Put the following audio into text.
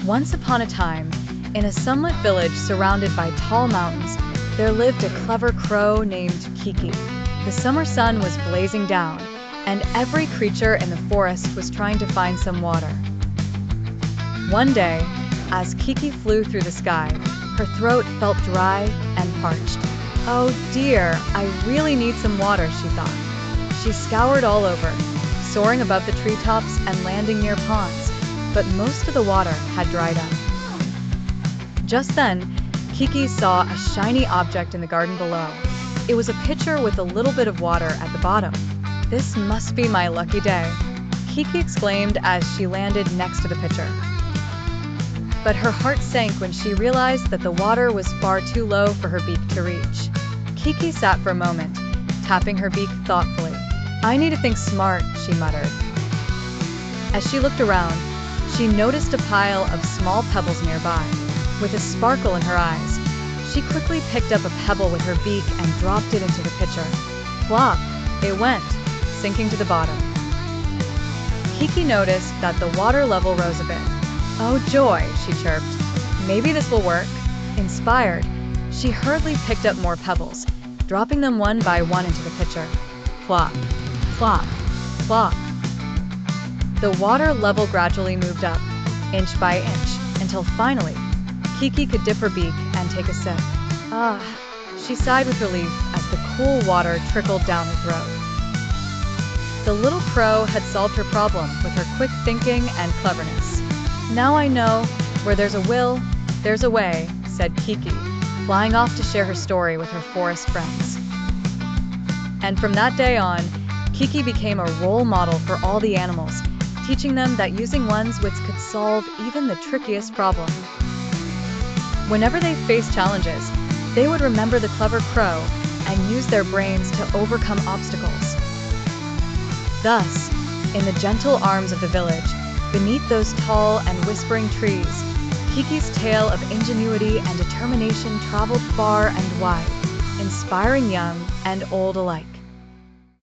Once upon a time, in a sunlit village surrounded by tall mountains, there lived a clever crow named Kiki. The summer sun was blazing down, and every creature in the forest was trying to find some water. One day, as Kiki flew through the sky, her throat felt dry and parched. "Oh dear, I really need some water," she thought. She scoured all over, soaring above the treetops and landing near ponds, but most of the water had dried up. Just then, Kiki saw a shiny object in the garden below. It was a pitcher with a little bit of water at the bottom. "This must be my lucky day," Kiki exclaimed as she landed next to the pitcher. But her heart sank when she realized that the water was far too low for her beak to reach. Kiki sat for a moment, tapping her beak thoughtfully. "I need to think smart," she muttered. As she looked around, she noticed a pile of small pebbles nearby. With a sparkle in her eyes, she quickly picked up a pebble with her beak and dropped it into the pitcher. Plop! It went, sinking to the bottom. Kiki noticed that the water level rose a bit. "Oh joy," she chirped. "Maybe this will work." Inspired, she hurriedly picked up more pebbles, dropping them one by one into the pitcher. Plop! Plop! Plop! The water level gradually moved up, inch by inch, until finally, Kiki could dip her beak and take a sip. Ah, she sighed with relief as the cool water trickled down her throat. The little crow had solved her problem with her quick thinking and cleverness. "Now I know, where there's a will, there's a way," said Kiki, flying off to share her story with her forest friends. And from that day on, Kiki became a role model for all the animals, teaching them that using one's wits could solve even the trickiest problem. Whenever they faced challenges, they would remember the clever crow and use their brains to overcome obstacles. Thus, in the gentle arms of the village, beneath those tall and whispering trees, Kiki's tale of ingenuity and determination traveled far and wide, inspiring young and old alike.